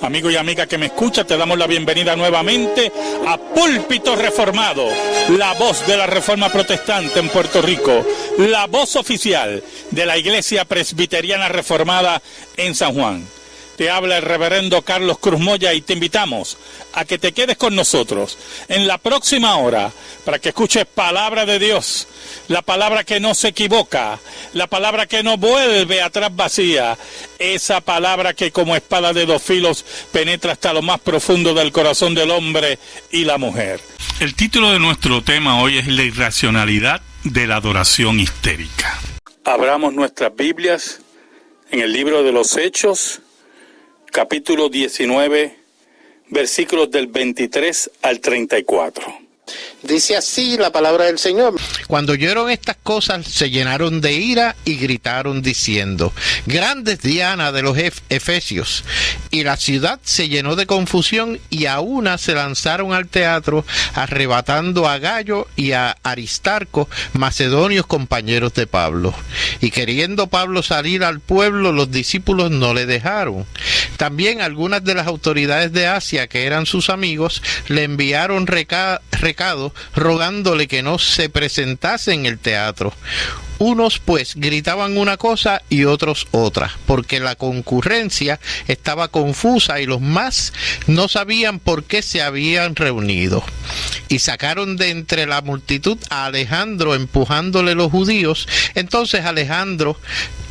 Amigo y amiga que me escucha, te damos la bienvenida nuevamente a Púlpito Reformado, la voz de la Reforma Protestante en Puerto Rico, la voz oficial de la Iglesia Presbiteriana Reformada en San Juan. Te habla el reverendo Carlos Cruz Moya y te invitamos a que te quedes con nosotros en la próxima hora para que escuches palabra de Dios, la palabra que no se equivoca, la palabra que no vuelve atrás vacía, esa palabra que como espada de dos filos penetra hasta lo más profundo del corazón del hombre y la mujer. El título de nuestro tema hoy es la irracionalidad de la adoración histérica. Abramos nuestras Biblias en el libro de los Hechos, capítulo 19, versículos del 23 al 34. Dice así la palabra del Señor. Cuando oyeron estas cosas, se llenaron de ira y gritaron diciendo: grande es Diana de los Efesios. Y la ciudad se llenó de confusión, y a una se lanzaron al teatro, arrebatando a Gayo y a Aristarco, macedonios compañeros de Pablo. Y queriendo Pablo salir al pueblo, los discípulos no le dejaron. También algunas de las autoridades de Asia, que eran sus amigos, le enviaron recado rogándole que no se presentase en el teatro. Unos pues gritaban una cosa y otros otra, porque la concurrencia estaba confusa y los más no sabían por qué se habían reunido. Y sacaron de entre la multitud a Alejandro, empujándole los judíos. Entonces Alejandro,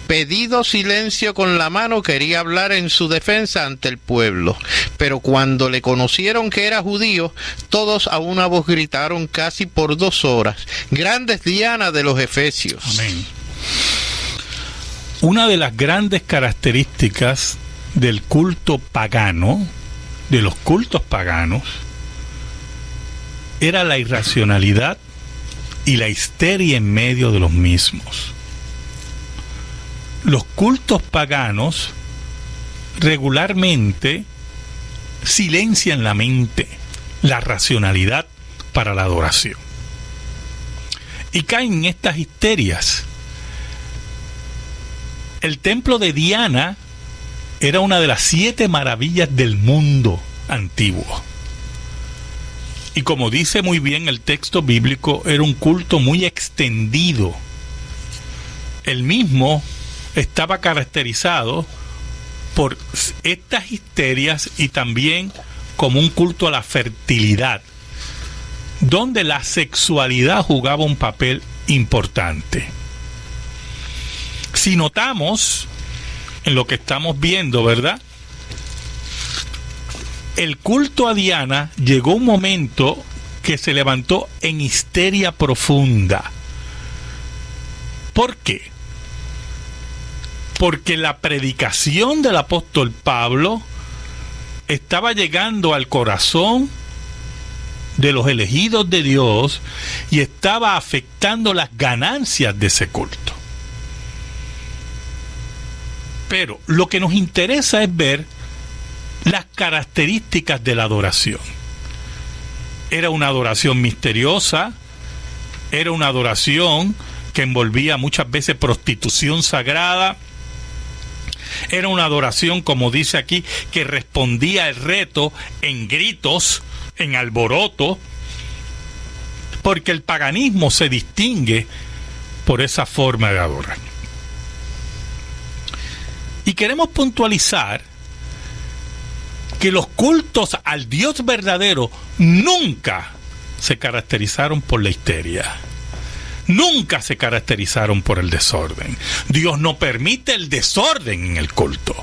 pedido silencio con la mano, quería hablar en su defensa ante el pueblo. Pero cuando le conocieron que era judío, todos a una voz gritaron casi por 2 horas: grande es Diana de los Efesios. Amén. Una de las grandes características del culto pagano, de los cultos paganos, era la irracionalidad y la histeria en medio de los mismos. Los cultos paganos regularmente silencian la mente, la racionalidad para la adoración. Y caen en estas histerias. El templo de Diana era una de las 7 maravillas del mundo antiguo. Y como dice muy bien el texto bíblico, era un culto muy extendido. El mismo estaba caracterizado por estas histerias y también como un culto a la fertilidad, donde la sexualidad jugaba un papel importante. Si notamos en lo que estamos viendo, ¿verdad? El culto a Diana llegó un momento que se levantó en histeria profunda. ¿Por qué? Porque la predicación del apóstol Pablo estaba llegando al corazón de los elegidos de Dios y estaba afectando las ganancias de ese culto. Pero lo que nos interesa es ver las características de la adoración. Era una adoración misteriosa, era una adoración que envolvía muchas veces prostitución sagrada. Era una adoración, como dice aquí, que respondía al reto en gritos, en alboroto, porque el paganismo se distingue por esa forma de adorar. Y queremos puntualizar que los cultos al Dios verdadero nunca se caracterizaron por la histeria. Nunca se caracterizaron por el desorden. Dios no permite el desorden en el culto.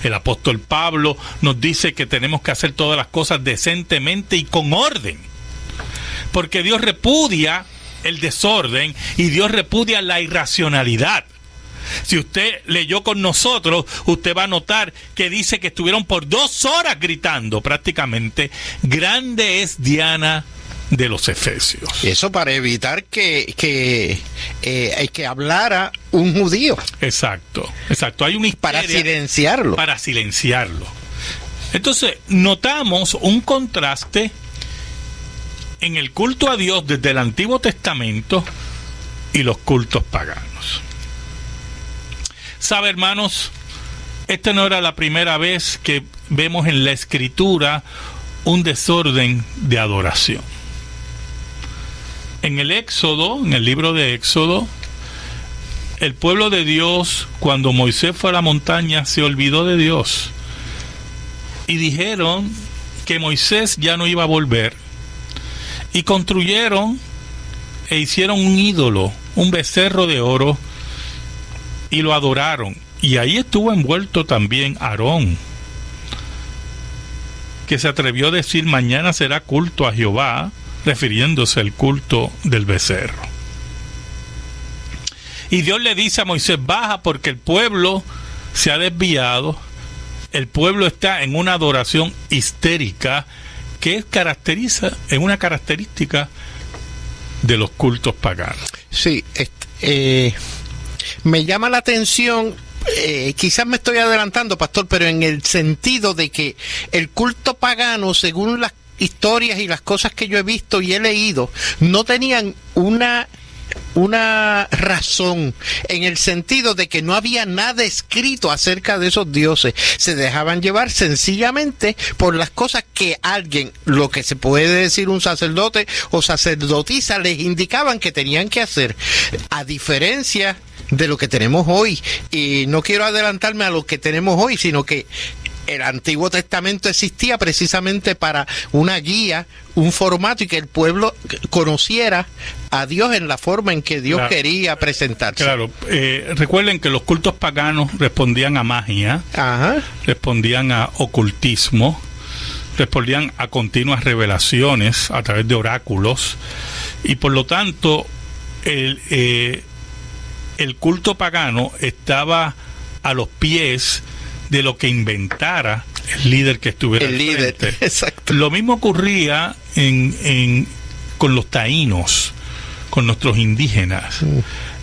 El apóstol Pablo nos dice que tenemos que hacer todas las cosas decentemente y con orden, porque Dios repudia el desorden y Dios repudia la irracionalidad. Si usted leyó con nosotros, usted va a notar que dice que estuvieron por 2 horas gritando prácticamente: grande es Diana de los Efesios. Eso para evitar que hablara un judío. Exacto. Hay una histeria para silenciarlo. Entonces, notamos un contraste en el culto a Dios desde el Antiguo Testamento y los cultos paganos. ¿Sabe, hermanos? Esta no era la primera vez que vemos en la Escritura un desorden de adoración. En el Éxodo, en el libro de Éxodo, el pueblo de Dios, cuando Moisés fue a la montaña, se olvidó de Dios. Y dijeron que Moisés ya no iba a volver. Y construyeron e hicieron un ídolo, un becerro de oro, y lo adoraron. Y ahí estuvo envuelto también Aarón, que se atrevió a decir: mañana será culto a Jehová, refiriéndose al culto del becerro. Y Dios le dice a Moisés: baja, porque el pueblo se ha desviado, el pueblo está en una adoración histérica, que es una característica de los cultos paganos. Sí, me llama la atención, quizás me estoy adelantando, pastor, pero en el sentido de que el culto pagano, según las historias y las cosas que yo he visto y he leído, no tenían una razón, en el sentido de que no había nada escrito acerca de esos dioses. Se dejaban llevar sencillamente por las cosas que alguien, lo que se puede decir un sacerdote o sacerdotisa, les indicaban que tenían que hacer, a diferencia de lo que tenemos hoy. Y no quiero adelantarme a lo que tenemos hoy, sino que el Antiguo Testamento existía precisamente para una guía, un formato, y que el pueblo conociera a Dios en la forma en que Dios quería presentarse. Claro, recuerden que los cultos paganos respondían a magia, respondían a ocultismo, respondían a continuas revelaciones a través de oráculos, y por lo tanto el culto pagano estaba a los pies de lo que inventara el líder que estuviera al frente. Exacto. Lo mismo ocurría con los taínos, con nuestros indígenas.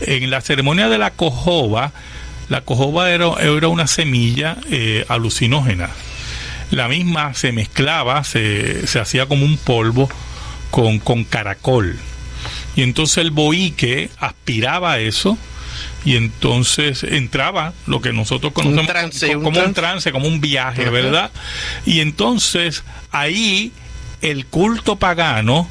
En la ceremonia de la cojoba era una semilla alucinógena. La misma se mezclaba, se hacía como un polvo con caracol. Y entonces el boique aspiraba eso, y entonces entraba lo que nosotros conocemos como un trance, como un viaje, ¿verdad? Y entonces ahí el culto pagano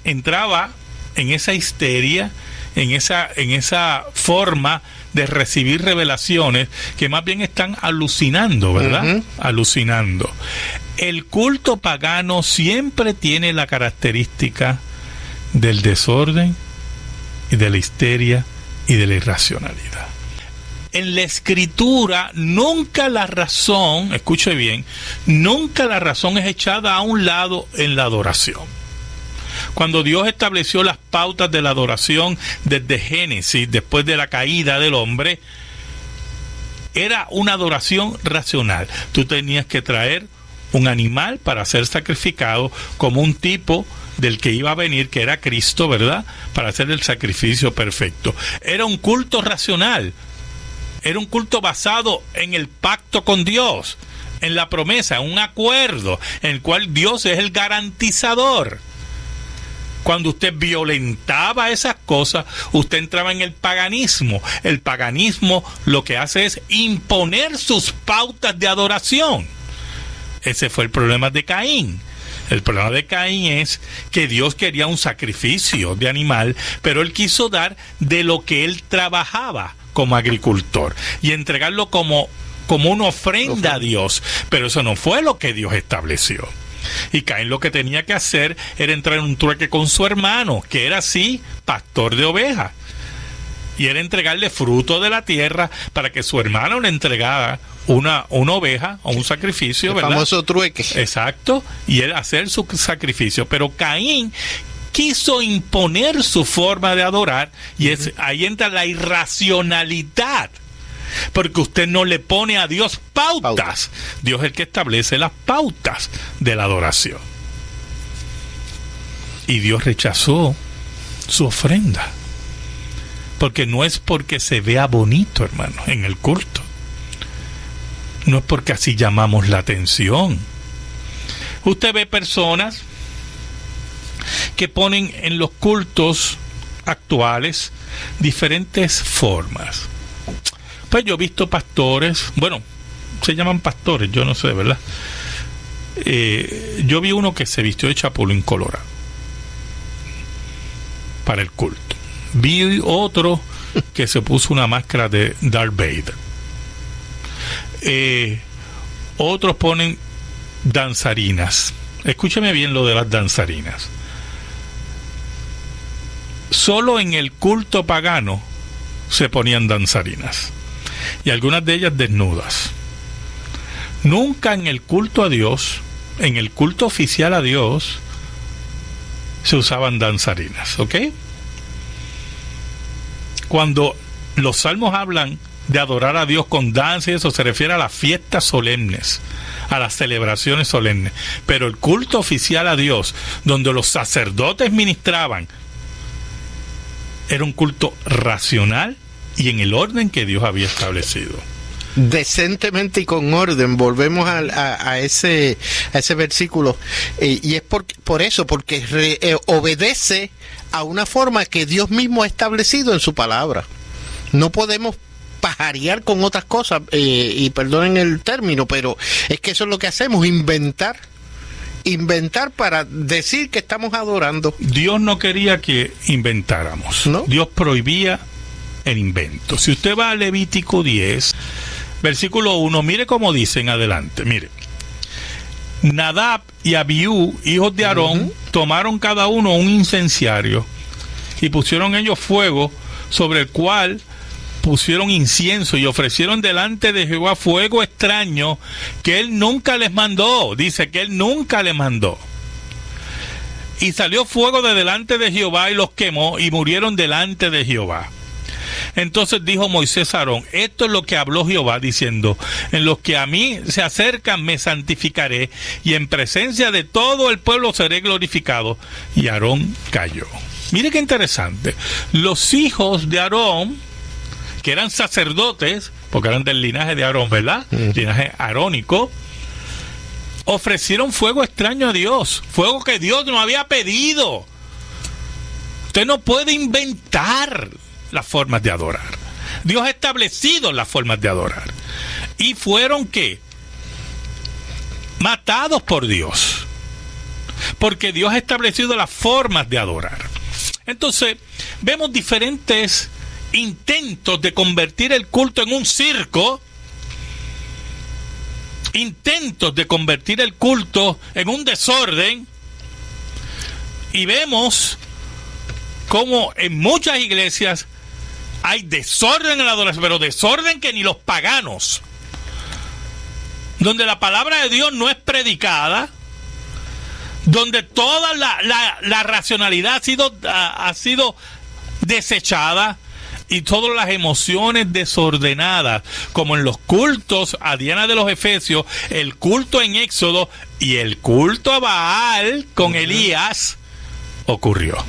entraba en esa histeria, en esa forma de recibir revelaciones que más bien están alucinando, ¿verdad? Alucinando. El culto pagano siempre tiene la característica del desorden y de la histeria y de la irracionalidad. En la Escritura nunca la razón, escuche bien, nunca la razón es echada a un lado en la adoración. Cuando Dios estableció las pautas de la adoración desde Génesis, después de la caída del hombre, era una adoración racional. Tú tenías que traer un animal para ser sacrificado como un tipo del que iba a venir, que era Cristo, ¿verdad?, para hacer el sacrificio perfecto. Era un culto racional, era un culto basado en el pacto con Dios, en la promesa, en un acuerdo en el cual Dios es el garantizador. Cuando usted violentaba esas cosas, usted entraba en el paganismo. El paganismo lo que hace es imponer sus pautas de adoración. Ese fue el problema de Caín. El problema de Caín es que Dios quería un sacrificio de animal, pero él quiso dar de lo que él trabajaba como agricultor y entregarlo como una ofrenda a Dios, pero eso no fue lo que Dios estableció. Y Caín lo que tenía que hacer era entrar en un trueque con su hermano, que era así, pastor de ovejas, y era entregarle fruto de la tierra para que su hermano le entregara una oveja o un sacrificio, ¿verdad? El famoso trueque. Exacto, y él hacer su sacrificio. Pero Caín quiso imponer su forma de adorar, y ahí entra la irracionalidad, porque usted no le pone a Dios pautas. Dios es el que establece las pautas de la adoración. Y Dios rechazó su ofrenda, porque no es porque se vea bonito, hermano, en el culto. No es porque así llamamos la atención. Usted ve personas que ponen en los cultos actuales diferentes formas. Pues yo he visto pastores, bueno, se llaman pastores, yo no sé, ¿verdad? Yo vi uno que se vistió de chapulín colorado para el culto. Vi otro que se puso una máscara de Darth Vader. Otros ponen danzarinas. Escúcheme bien lo de las danzarinas. Solo en el culto pagano se ponían danzarinas, y algunas de ellas desnudas. Nunca en el culto a Dios, en el culto oficial a Dios, se usaban danzarinas, ¿ok? Cuando los salmos hablan de adorar a Dios con danza y eso, se refiere a las fiestas solemnes, a las celebraciones solemnes. Pero el culto oficial a Dios, donde los sacerdotes ministraban, era un culto racional y en el orden que Dios había establecido. Decentemente y con orden. Volvemos a ese versículo, y es por eso, porque obedece a una forma que Dios mismo ha establecido en su palabra. No podemos pajarear con otras cosas, y perdonen el término, pero es que eso es lo que hacemos, inventar para decir que estamos adorando. Dios no quería que inventáramos, ¿no? Dios prohibía el invento. Si usted va a Levítico 10, versículo 1, mire cómo dicen adelante, mire. Nadab y Abiú, hijos de Aarón, tomaron cada uno un incenciario y pusieron ellos fuego, sobre el cual pusieron incienso y ofrecieron delante de Jehová fuego extraño que él nunca les mandó. Dice que él nunca les mandó. Y salió fuego de delante de Jehová y los quemó y murieron delante de Jehová. Entonces dijo Moisés a Aarón: esto es lo que habló Jehová diciendo: en los que a mí se acercan me santificaré, y en presencia de todo el pueblo seré glorificado. Y Aarón calló. Mire qué interesante. Los hijos de Aarón, que eran sacerdotes, porque eran del linaje de Aarón, ¿verdad? Linaje arónico, ofrecieron fuego extraño a Dios, fuego que Dios no había pedido. Usted no puede inventar las formas de adorar. Dios ha establecido las formas de adorar. Y fueron, ¿qué? Matados por Dios, porque Dios ha establecido las formas de adorar. Entonces, vemos diferentes intentos de convertir el culto en un circo, intentos de convertir el culto en un desorden, y vemos cómo en muchas iglesias hay desorden en la adoración, pero desorden que ni los paganos, donde la palabra de Dios no es predicada, donde toda la racionalidad ha sido desechada, y todas las emociones desordenadas, como en los cultos a Diana de los Efesios, el culto en Éxodo y el culto a Baal con Elías, ocurrió,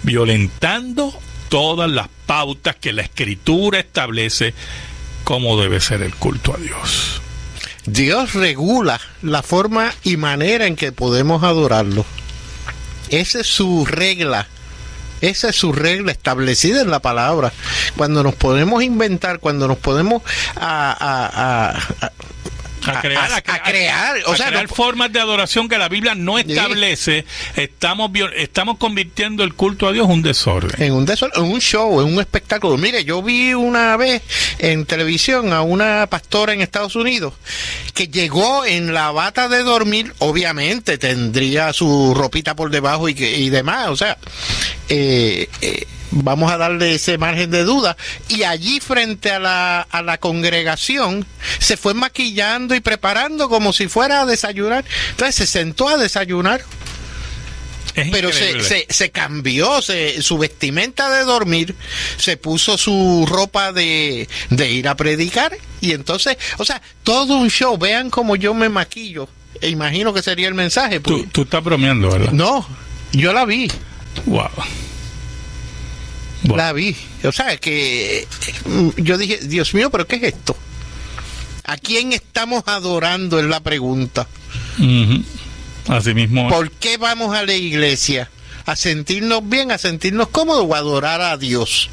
violentando todas las pautas que la Escritura establece cómo debe ser el culto a Dios. Dios regula la forma y manera en que podemos adorarlo. Esa es su regla. Esa es su regla establecida en la palabra. Cuando nos podemos inventar, cuando nos podemos crear formas de adoración que la Biblia no establece, estamos convirtiendo el culto a Dios en un desorden. En un show, en un espectáculo. Mire, yo vi una vez en televisión a una pastora en Estados Unidos que llegó en la bata de dormir, obviamente tendría su ropita por debajo y demás, o sea, vamos a darle ese margen de duda, y allí frente a la congregación se fue maquillando y preparando como si fuera a desayunar. Entonces se sentó a desayunar, pero se cambió su vestimenta de dormir, se puso su ropa de ir a predicar, y entonces, o sea, todo un show. Vean cómo yo me maquillo, e imagino que sería el mensaje. Tú estás bromeando, ¿verdad? No, yo la vi. Wow. La vi. O sea, que yo dije, Dios mío, ¿pero qué es esto? ¿A quién estamos adorando? Es la pregunta. Así mismo. ¿Por qué vamos a la iglesia? ¿A sentirnos bien, a sentirnos cómodos, o a adorar a Dios?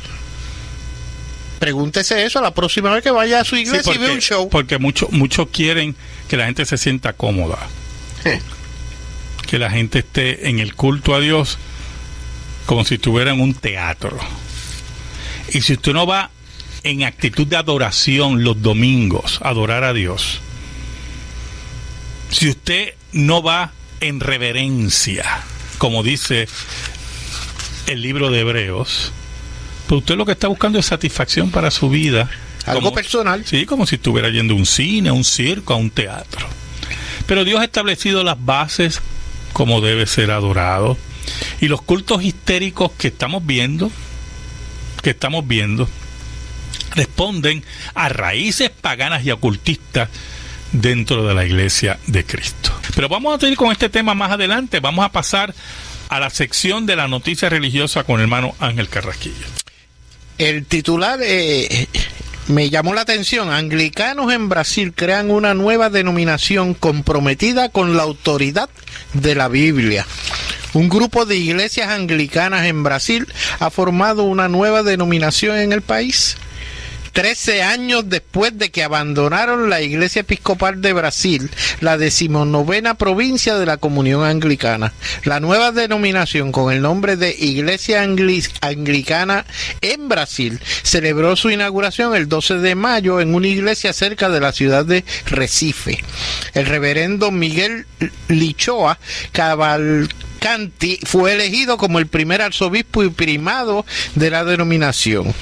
Pregúntese eso la próxima vez que vaya a su iglesia y ve un show. Porque muchos quieren que la gente se sienta cómoda. Que la gente esté en el culto a Dios como si estuviera en un teatro. Y si usted no va en actitud de adoración los domingos a adorar a Dios, si usted no va en reverencia, como dice el libro de Hebreos, pues usted lo que está buscando es satisfacción para su vida. Algo personal. Sí, como si estuviera yendo a un cine, a un circo, a un teatro. Pero Dios ha establecido las bases como debe ser adorado. Y los cultos histéricos que estamos viendo, responden a raíces paganas y ocultistas dentro de la Iglesia de Cristo. Pero vamos a seguir con este tema más adelante. Vamos a pasar a la sección de la noticia religiosa con el hermano Ángel Carrasquillo. El titular me llamó la atención. Anglicanos en Brasil crean una nueva denominación comprometida con la autoridad de la Biblia. Un grupo de iglesias anglicanas en Brasil ha formado una nueva denominación en el país. 13 años después de que abandonaron la Iglesia Episcopal de Brasil, la 19ª provincia de la Comunión Anglicana. La nueva denominación, con el nombre de Iglesia Anglicana en Brasil, celebró su inauguración el 12 de mayo en una iglesia cerca de la ciudad de Recife. El reverendo Miguel Lichoa Cavalcanti fue elegido como el primer arzobispo y primado de la denominación.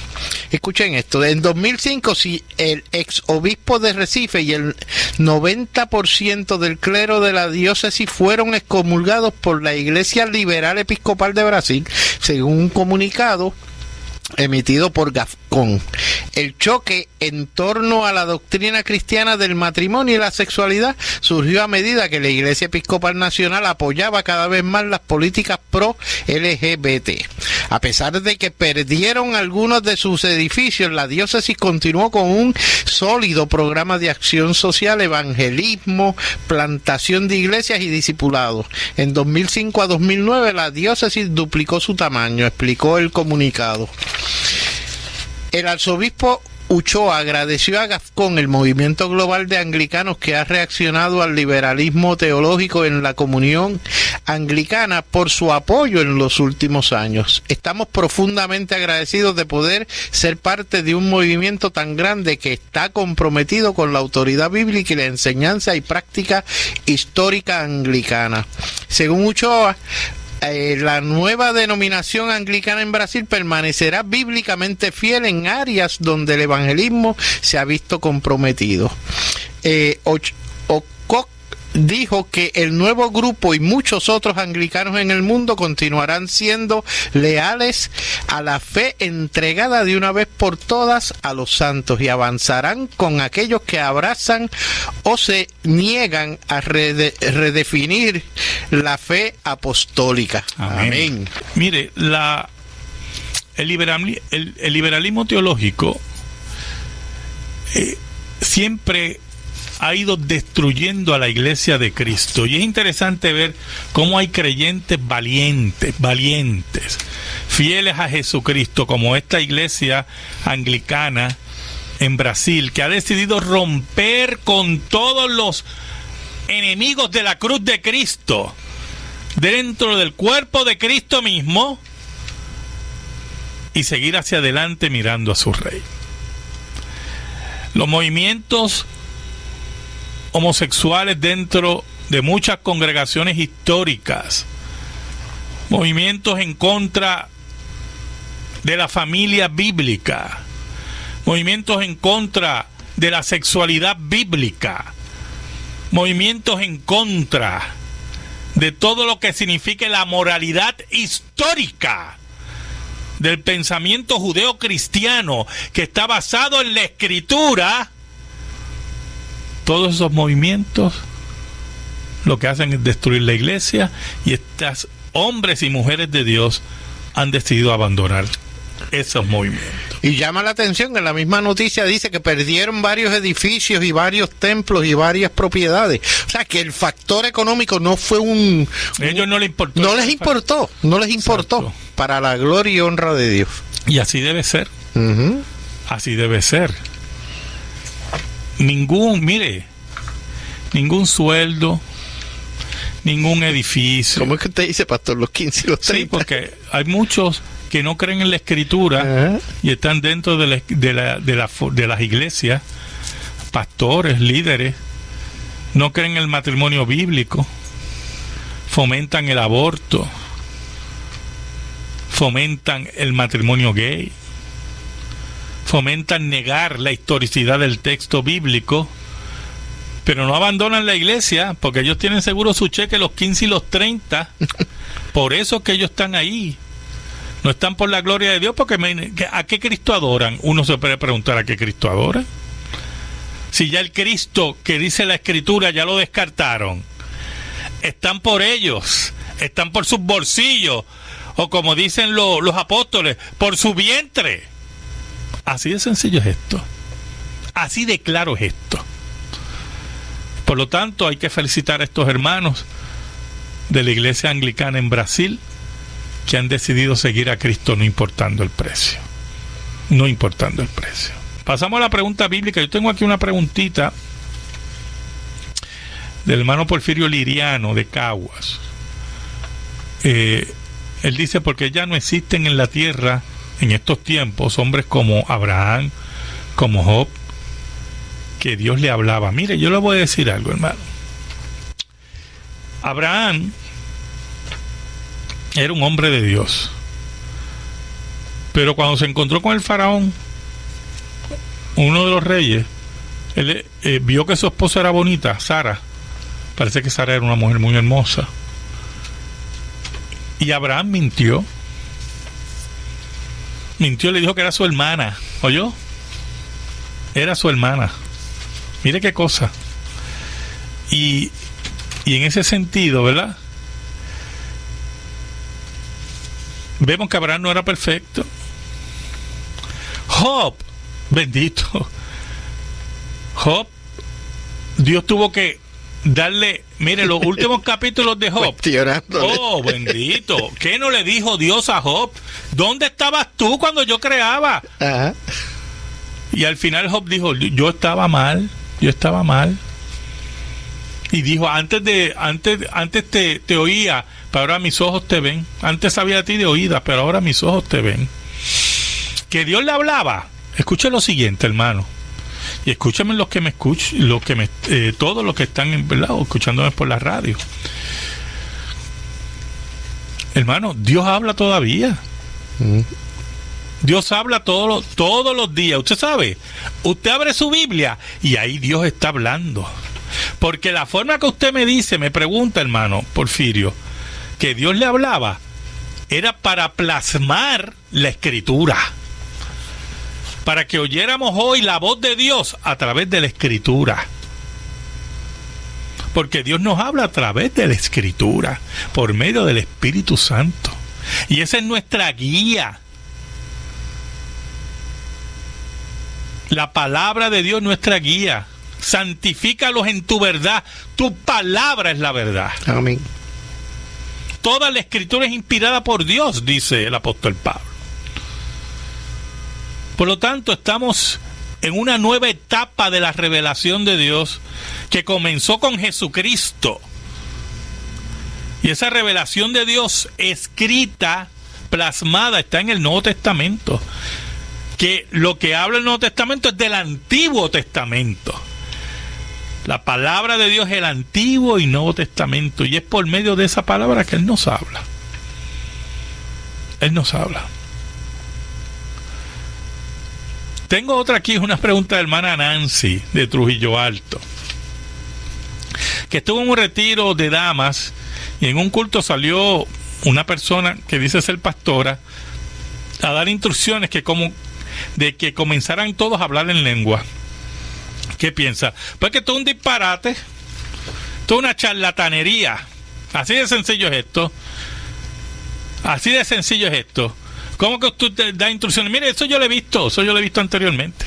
Escuchen esto, en 2005 el exobispo de Recife y el 90% del clero de la diócesis fueron excomulgados por la Iglesia Liberal Episcopal de Brasil, según un comunicado emitido por GAFCON. El choque en torno a la doctrina cristiana del matrimonio y la sexualidad surgió a medida que la Iglesia Episcopal Nacional apoyaba cada vez más las políticas pro-LGBT. A pesar de que perdieron algunos de sus edificios, la diócesis continuó con un sólido programa de acción social, evangelismo, plantación de iglesias y discipulados. En 2005 a 2009 la diócesis duplicó su tamaño, explicó el comunicado. El arzobispo Uchoa agradeció a GAFCON, el movimiento global de anglicanos que ha reaccionado al liberalismo teológico en la comunión anglicana, por su apoyo en los últimos años. Estamos profundamente agradecidos de poder ser parte de un movimiento tan grande que está comprometido con la autoridad bíblica y la enseñanza y práctica histórica anglicana. Según Uchoa, la nueva denominación anglicana en Brasil permanecerá bíblicamente fiel en áreas donde el evangelismo se ha visto comprometido. Ocock dijo que el nuevo grupo y muchos otros anglicanos en el mundo continuarán siendo leales a la fe entregada de una vez por todas a los santos y avanzarán con aquellos que abrazan o se niegan a redefinir la fe apostólica. Amén. Mire, el liberalismo teológico siempre ha ido destruyendo a la Iglesia de Cristo, y es interesante ver cómo hay creyentes valientes, fieles a Jesucristo, como esta iglesia anglicana en Brasil, que ha decidido romper con todos los enemigos de la cruz de Cristo dentro del cuerpo de Cristo mismo y seguir hacia adelante mirando a su Rey. Los movimientos homosexuales dentro de muchas congregaciones históricas, movimientos en contra de la familia bíblica, movimientos en contra de la sexualidad bíblica, movimientos en contra de todo lo que signifique la moralidad histórica del pensamiento judeo-cristiano que está basado en la Escritura. Todos esos movimientos lo que hacen es destruir la iglesia, y estos hombres y mujeres de Dios han decidido abandonar esos movimientos. Y llama la atención que en la misma noticia dice que perdieron varios edificios y varios templos y varias propiedades. O sea, que el factor económico no fue ellos no les importó. No les importó. Exacto. Para la gloria y honra de Dios. Y así debe ser. Así debe ser. Ningún sueldo, ningún edificio. ¿Cómo es que usted dice, pastor, los 15 y los 30? Sí, porque hay muchos que no creen en la Escritura y están dentro de las iglesias, pastores, líderes, no creen en el matrimonio bíblico, fomentan el aborto, fomentan el matrimonio gay, fomentan negar la historicidad del texto bíblico, pero no abandonan la iglesia porque ellos tienen seguro su cheque los 15 y los 30. Por eso es que ellos están ahí. No están por la gloria de Dios, porque ¿a qué Cristo adoran? Uno se puede preguntar ¿a qué Cristo adoran? Si ya el Cristo que dice la Escritura ya lo descartaron. Están por ellos, están por sus bolsillos, o como dicen los apóstoles, por su vientre. Así de sencillo es esto. Así de claro es esto. Por lo tanto, hay que felicitar a estos hermanos de la iglesia anglicana en Brasil que han decidido seguir a Cristo no importando el precio. No importando el precio. Pasamos a la pregunta bíblica. Yo tengo aquí una preguntita del hermano Porfirio Liriano de Caguas. Él dice, porque ya no existen en la tierra en estos tiempos hombres como Abraham, como Job, que Dios le hablaba. Mire, yo le voy a decir algo, hermano. Abraham era un hombre de Dios, pero cuando se encontró con el faraón, uno de los reyes, él vio que su esposa era bonita, Sara. Parece que Sara era una mujer muy hermosa, y Abraham mintió, le dijo que era su hermana. ¿Oyó? Era su hermana. Mire qué cosa. Y en ese sentido, ¿verdad? Vemos que Abraham no era perfecto. Job, bendito. Job, Dios tuvo que darle, mire, los últimos capítulos de Job. Oh, bendito. ¿Qué no le dijo Dios a Job? ¿Dónde estabas tú cuando yo creaba? Ajá. Y al final Job dijo, yo estaba mal. Y dijo, antes te oía, pero ahora mis ojos te ven. Antes sabía de ti de oídas, pero ahora mis ojos te ven. Que Dios le hablaba. Escuche lo siguiente, hermano. Y escúchame los que me escuchan, todos los que están, ¿verdad?, escuchándome por la radio. Hermano, Dios habla todavía. Dios habla todos los días. Usted sabe, usted abre su Biblia y ahí Dios está hablando. Porque la forma que usted me pregunta, hermano Porfirio, que Dios le hablaba, era para plasmar la Escritura. Para que oyéramos hoy la voz de Dios a través de la Escritura. Porque Dios nos habla a través de la Escritura, por medio del Espíritu Santo. Y esa es nuestra guía. La palabra de Dios es nuestra guía. Santifícalos en tu verdad. Tu palabra es la verdad. Amén. Toda la Escritura es inspirada por Dios, dice el apóstol Pablo. Por lo tanto, estamos en una nueva etapa de la revelación de Dios que comenzó con Jesucristo. Y esa revelación de Dios escrita, plasmada, está en el Nuevo Testamento. Que lo que habla el Nuevo Testamento es del Antiguo Testamento. La palabra de Dios es el Antiguo y Nuevo Testamento. Y es por medio de esa palabra que Él nos habla. Él nos habla. Tengo otra aquí, una pregunta de hermana Nancy de Trujillo Alto, que estuvo en un retiro de damas y en un culto salió una persona que dice ser pastora a dar instrucciones de que comenzaran todos a hablar en lengua. ¿Qué piensa? Pues que esto es un disparate, esto es una charlatanería. Así de sencillo es esto. Así de sencillo es esto. ¿Cómo que usted te da instrucciones? Mire, eso yo lo he visto anteriormente.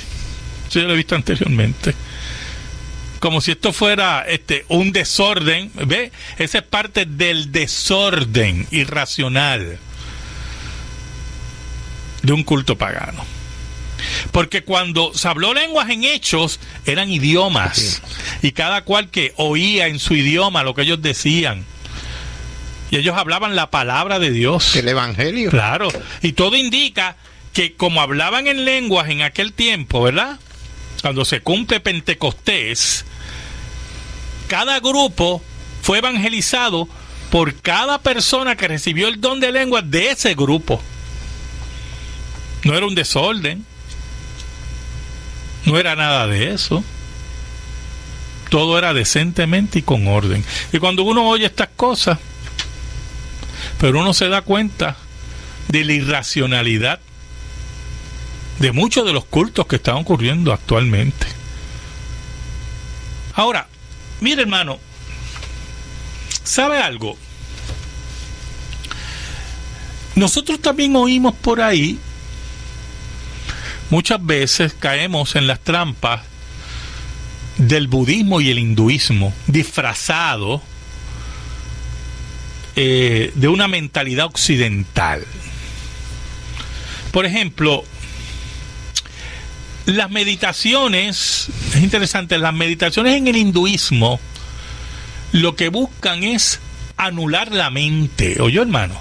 Como si esto fuera un desorden, ¿ve? Esa es parte del desorden irracional de un culto pagano. Porque cuando se habló lenguas en Hechos, eran idiomas. Sí. Y cada cual que oía en su idioma lo que ellos decían. Y ellos hablaban la palabra de Dios. El Evangelio. Claro. Y todo indica que como hablaban en lenguas en aquel tiempo, ¿verdad? Cuando se cumple Pentecostés, cada grupo fue evangelizado por cada persona que recibió el don de lenguas de ese grupo. No era un desorden. No era nada de eso. Todo era decentemente y con orden. Y cuando uno oye estas cosas, pero uno se da cuenta de la irracionalidad de muchos de los cultos que están ocurriendo actualmente. Ahora, mire, hermano, ¿sabe algo? Nosotros también oímos por ahí, muchas veces caemos en las trampas del budismo y el hinduismo, disfrazado de una mentalidad occidental. Por ejemplo, las meditaciones, es interesante, las meditaciones en el hinduismo lo que buscan es anular la mente. ¿Oyó, hermano?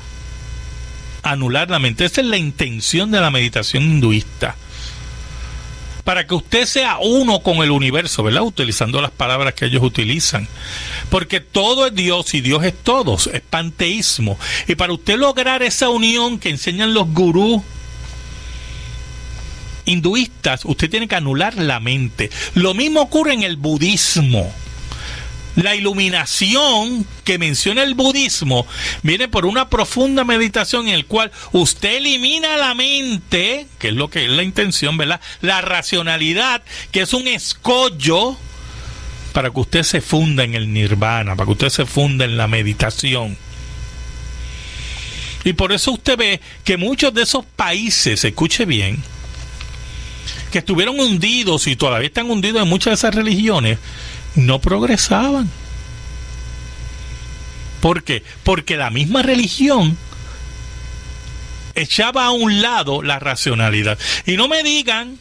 Anular la mente. Esa es la intención de la meditación hinduista. Para que usted sea uno con el universo, ¿verdad? Utilizando las palabras que ellos utilizan. Porque todo es Dios y Dios es todos. Es panteísmo. Y para usted lograr esa unión que enseñan los gurús hinduistas, usted tiene que anular la mente. Lo mismo ocurre en el budismo. La iluminación que menciona el budismo viene por una profunda meditación en el cual usted elimina la mente, que es lo que es la intención, ¿verdad? La racionalidad, que es un escollo para que usted se funda en el nirvana, para que usted se funda en la meditación. Y por eso usted ve que muchos de esos países, escuche bien, que estuvieron hundidos y todavía están hundidos en muchas de esas religiones, no progresaban. ¿Por qué? Porque la misma religión echaba a un lado la racionalidad. Y no me digan,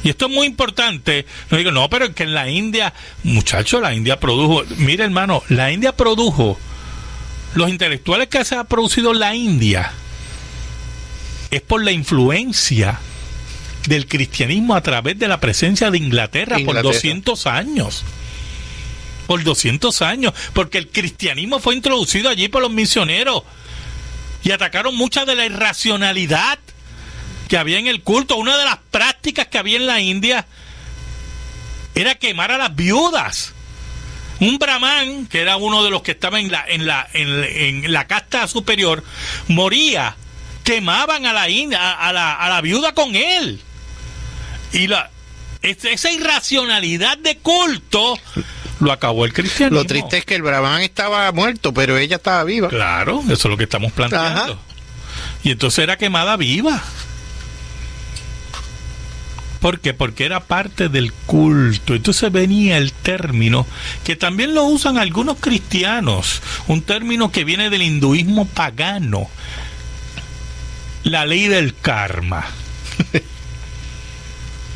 y esto es muy importante, no digan, no, pero es que en la India, muchachos, la India produjo, mire, hermano, la India produjo, los intelectuales que se ha producido en la India es por la influencia del cristianismo a través de la presencia de Inglaterra. Por 200 años. Por 200 años. Porque el cristianismo fue introducido allí por los misioneros. Y atacaron mucha de la irracionalidad que había en el culto. Una de las prácticas que había en la India era quemar a las viudas. Un brahman, que era uno de los que estaba en la casta superior, moría. Quemaban a la viuda con él. Y esa irracionalidad de culto lo acabó el cristianismo. Lo triste es que el brahman estaba muerto, pero ella estaba viva. Claro, eso es lo que estamos planteando. Ajá. Y entonces era quemada viva. ¿Por qué? Porque era parte del culto. Entonces venía el término, que también lo usan algunos cristianos, un término que viene del hinduismo pagano, la ley del karma.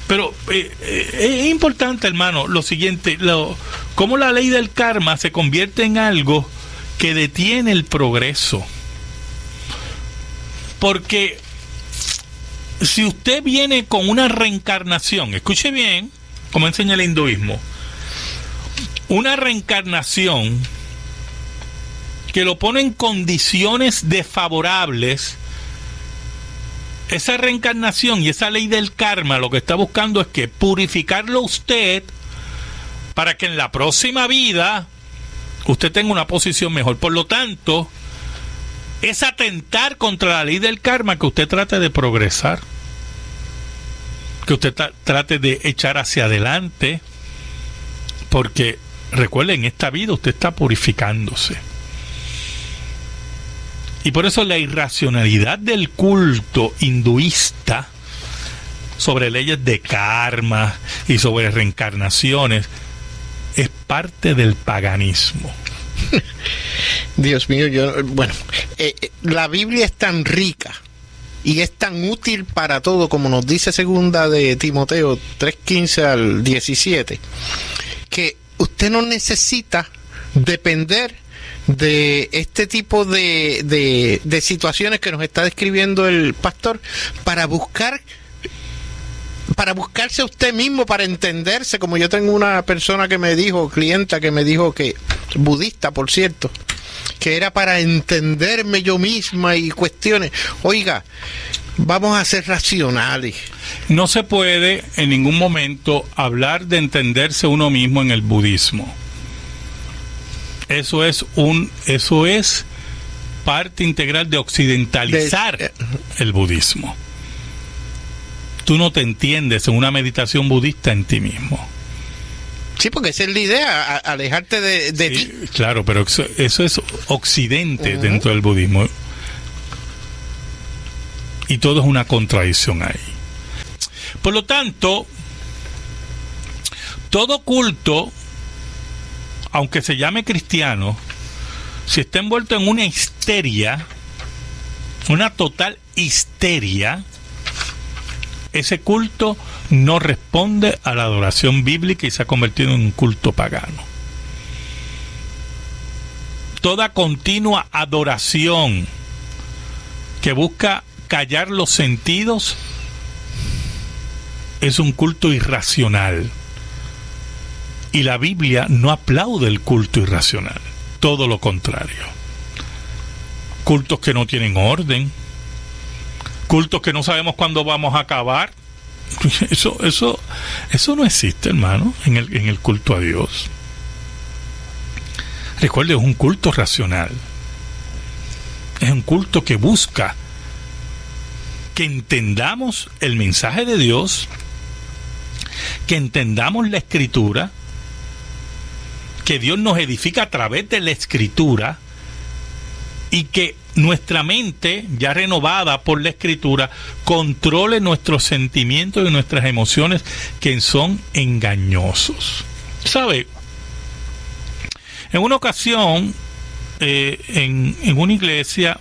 Pero es importante, hermano, lo siguiente, cómo la ley del karma se convierte en algo que detiene el progreso. Porque si usted viene con una reencarnación, escuche bien cómo enseña el hinduismo, una reencarnación que lo pone en condiciones desfavorables, esa reencarnación y esa ley del karma lo que está buscando es que purificarlo usted para que en la próxima vida usted tenga una posición mejor. Por lo tanto, es atentar contra la ley del karma que usted trate de progresar, que usted trate de echar hacia adelante, porque recuerden, en esta vida usted está purificándose. Y por eso la irracionalidad del culto hinduista sobre leyes de karma y sobre reencarnaciones es parte del paganismo. Dios mío, la Biblia es tan rica y es tan útil para todo, como nos dice segunda de Timoteo 3:15 al 17, que usted no necesita depender de este tipo de situaciones que nos está describiendo el pastor para buscarse a usted mismo, para entenderse. Como yo tengo una persona que me dijo, clienta que me dijo, que budista por cierto, que era para entenderme yo misma y cuestiones. Oiga, vamos a ser racionales. No se puede en ningún momento hablar de entenderse uno mismo en el budismo. Eso es parte integral de occidentalizar el budismo. Tú no te entiendes en una meditación budista en ti mismo. Sí, porque esa es la idea, alejarte de sí, ti. Claro, pero eso es occidente dentro del budismo. Y todo es una contradicción ahí. Por lo tanto, todo culto, aunque se llame cristiano, si está envuelto en una histeria, una total histeria, ese culto no responde a la adoración bíblica y se ha convertido en un culto pagano. Toda continua adoración que busca callar los sentidos es un culto irracional. Y la Biblia no aplaude el culto irracional. Todo lo contrario. Cultos que no tienen orden. Cultos que no sabemos cuándo vamos a acabar. Eso no existe, hermano, en el culto a Dios. Recuerde, es un culto racional. Es un culto que busca que entendamos el mensaje de Dios, que entendamos la Escritura, que Dios nos edifica a través de la Escritura, y que nuestra mente, ya renovada por la Escritura, controle nuestros sentimientos y nuestras emociones, que son engañosos. ¿Sabe? En una ocasión, en una iglesia,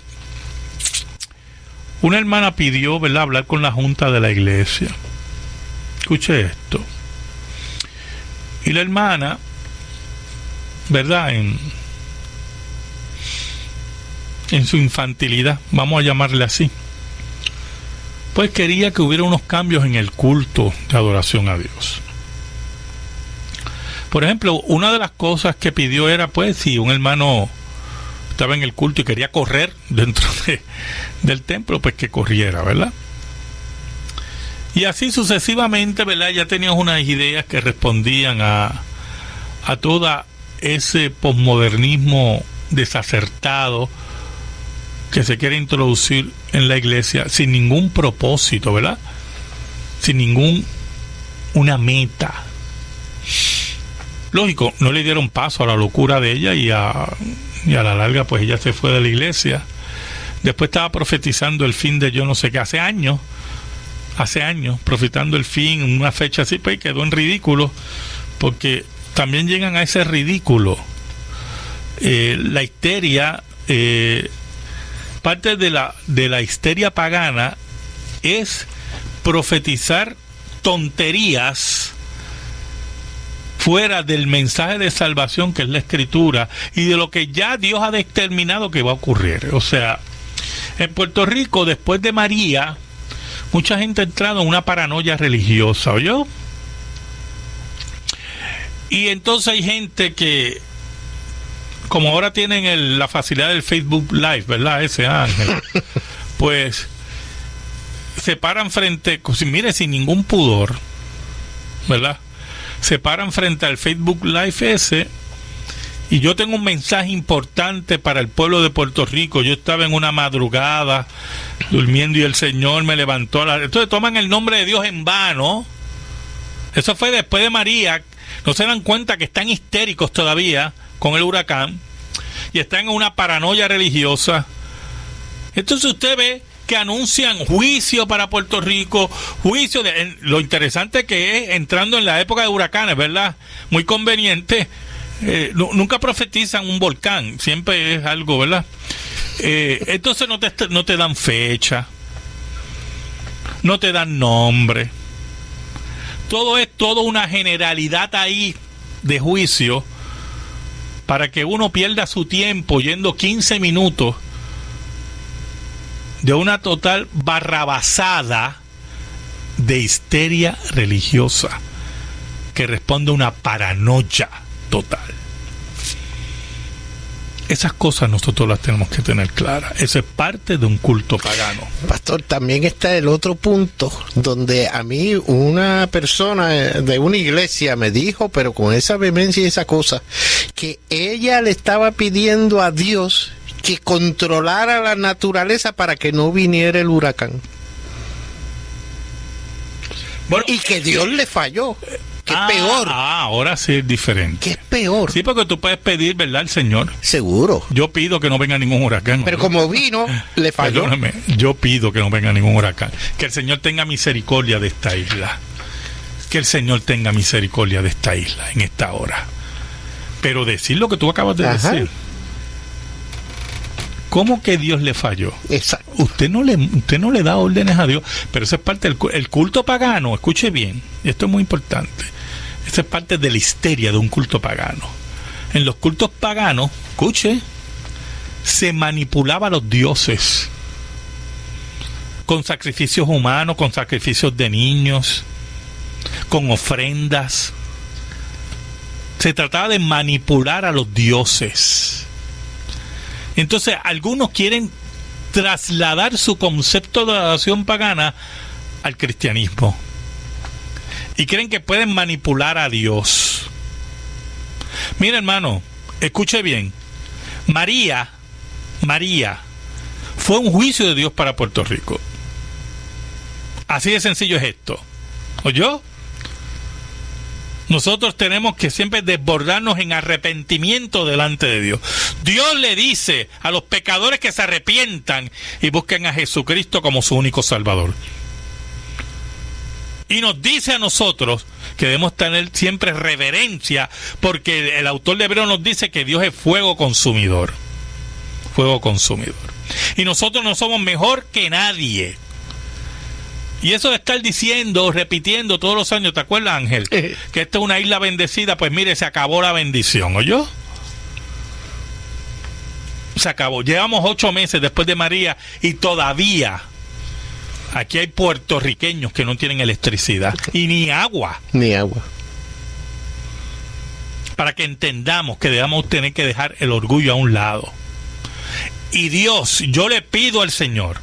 una hermana pidió, ¿verdad?, hablar con la junta de la iglesia. Escuche esto. Y la hermana, ¿verdad?, en su infantilidad, vamos a llamarle así, pues quería que hubiera unos cambios en el culto de adoración a Dios. Por ejemplo, una de las cosas que pidió era, pues, si un hermano estaba en el culto y quería correr dentro del templo, pues que corriera, ¿verdad? Y así sucesivamente, ¿verdad? Ya teníamos unas ideas que respondían a todo ese posmodernismo desacertado que se quiere introducir en la iglesia sin ningún propósito, ¿verdad? Sin una meta. Lógico, no le dieron paso a la locura de ella y a la larga pues ella se fue de la iglesia. Después estaba profetizando el fin de yo no sé qué, hace años, profetizando el fin en una fecha así, pues quedó en ridículo, porque también llegan a ese ridículo. La histeria, parte de la histeria pagana es profetizar tonterías fuera del mensaje de salvación que es la Escritura y de lo que ya Dios ha determinado que va a ocurrir. O sea, en Puerto Rico, después de María, mucha gente ha entrado en una paranoia religiosa, ¿oyó? Y entonces hay gente que, como ahora tienen la facilidad del Facebook Live, ¿verdad? Ese Ángel, pues se paran frente, mire, sin ningún pudor, ¿verdad? Se paran frente al Facebook Live ese, y yo tengo un mensaje importante para el pueblo de Puerto Rico. Yo estaba en una madrugada durmiendo y el Señor me levantó entonces toman el nombre de Dios en vano. Eso fue después de María. No se dan cuenta que están histéricos todavía con el huracán y están en una paranoia religiosa. Entonces usted ve que anuncian juicio para Puerto Rico, lo interesante que es entrando en la época de huracanes, ¿verdad? Muy conveniente. Nunca profetizan un volcán, siempre es algo, ¿verdad? Entonces no te dan fecha, no te dan nombre. Todo es toda una generalidad ahí de juicio para que uno pierda su tiempo yendo 15 minutos de una total barrabasada de histeria religiosa que responde a una paranoia total. Esas cosas nosotros las tenemos que tener claras. Eso es parte de un culto pagano. Pastor, también está el otro punto donde a mí una persona de una iglesia me dijo, pero con esa vehemencia y esa cosa, que ella le estaba pidiendo a Dios que controlara la naturaleza para que no viniera el huracán. Bueno, y que Dios le falló. Que es peor. Ahora sí es diferente. Que es peor. Sí, porque tú puedes pedir, ¿verdad, al Señor? Seguro. Yo pido que no venga ningún huracán. Pero como vino, le falló. Perdóname, yo pido que no venga ningún huracán. Que el Señor tenga misericordia de esta isla. Que el Señor tenga misericordia de esta isla en esta hora. Pero decir lo que tú acabas de decir. ¿Cómo que Dios le falló? Exacto. Usted no le da órdenes a Dios, pero eso es parte del culto pagano. Escuche bien, esto es muy importante. Eso es parte de la histeria de un culto pagano. En los cultos paganos, escuche, se manipulaba a los dioses con sacrificios humanos, con sacrificios de niños, con ofrendas. Se trataba de manipular a los dioses. Entonces, algunos quieren trasladar su concepto de adoración pagana al cristianismo y creen que pueden manipular a Dios. Mira, hermano, escuche bien. María fue un juicio de Dios para Puerto Rico. Así de sencillo es esto. ¿Oyó? Nosotros tenemos que siempre desbordarnos en arrepentimiento delante de Dios. Dios le dice a los pecadores que se arrepientan y busquen a Jesucristo como su único Salvador. Y nos dice a nosotros que debemos tener siempre reverencia, porque el autor de Hebreos nos dice que Dios es fuego consumidor. Fuego consumidor. Y nosotros no somos mejor que nadie. Y eso de estar diciendo, repitiendo todos los años, ¿te acuerdas, Ángel? Que esta es una isla bendecida, pues mire, se acabó la bendición, ¿oyó? Se acabó. Llevamos 8 meses después de María y todavía aquí hay puertorriqueños que no tienen electricidad y ni agua. Ni agua. Para que entendamos que debemos tener que dejar el orgullo a un lado. Y Dios, yo le pido al Señor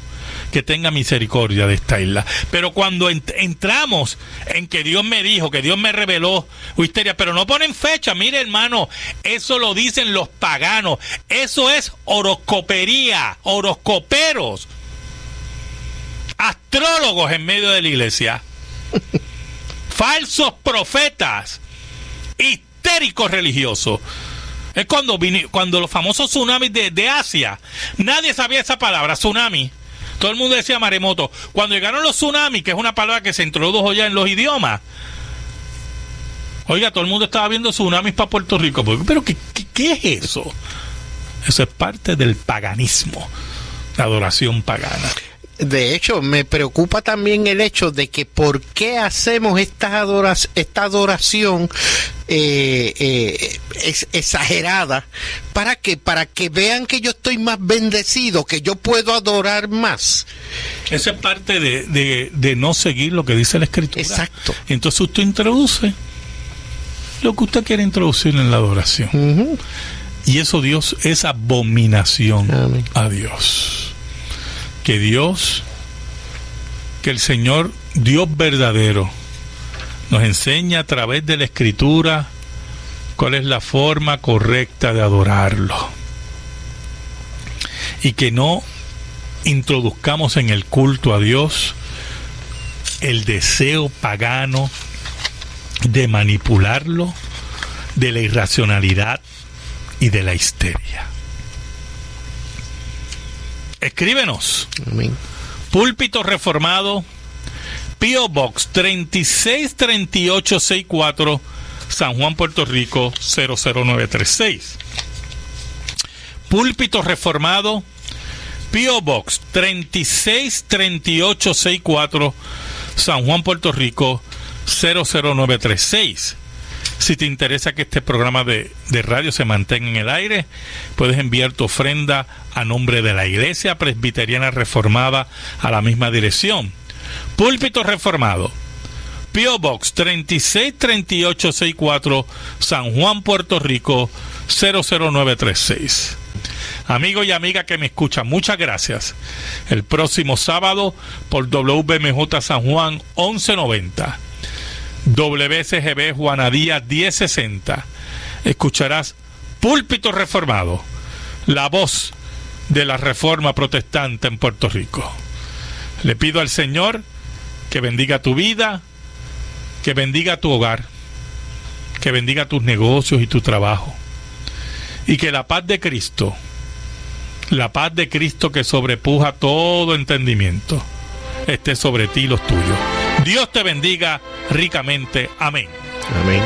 que tenga misericordia de esta isla. Pero cuando entramos en que Dios me dijo, que Dios me reveló, histeria, pero no ponen fecha. Mire, hermano, eso lo dicen los paganos. Eso es horoscopería, horoscoperos, astrólogos en medio de la iglesia, falsos profetas, histéricos religiosos. Es cuando los famosos tsunamis de Asia, nadie sabía esa palabra, tsunami. Todo el mundo decía maremoto. Cuando llegaron los tsunamis, que es una palabra que se introdujo ya en los idiomas, oiga, todo el mundo estaba viendo tsunamis para Puerto Rico. ¿Pero qué es eso? Eso es parte del paganismo, la adoración pagana. De hecho, me preocupa también el hecho de que por qué hacemos esta adoración exagerada. ¿Para qué? Para que vean que yo estoy más bendecido, que yo puedo adorar más. Esa es parte de no seguir lo que dice la Escritura. Exacto. Entonces usted introduce lo que usted quiere introducir en la adoración. Uh-huh. Y eso, Dios, es abominación. Amén. A Dios. Que el Señor, Dios verdadero, nos enseña a través de la Escritura cuál es la forma correcta de adorarlo. Y que no introduzcamos en el culto a Dios el deseo pagano de manipularlo, de la irracionalidad y de la histeria. Escríbenos. Amén. Púlpito Reformado, P.O. Box 363864, San Juan, Puerto Rico 00936. Púlpito Reformado, P.O. Box 363864, San Juan, Puerto Rico 00936. Si te interesa que este programa de radio se mantenga en el aire, puedes enviar tu ofrenda a nombre de la Iglesia Presbiteriana Reformada a la misma dirección. Púlpito Reformado, P.O. Box 363864, San Juan, Puerto Rico 00936. Amigo y amiga que me escuchan, muchas gracias. El próximo sábado por WBMJ San Juan 1190, WCGB Juanadía 1060, escucharás Púlpito Reformado, la voz de la Reforma Protestante en Puerto Rico. Le pido al Señor que bendiga tu vida, que bendiga tu hogar, que bendiga tus negocios y tu trabajo, y que la paz de Cristo que sobrepuja todo entendimiento, esté sobre ti y los tuyos. Dios te bendiga ricamente. Amén. Amén.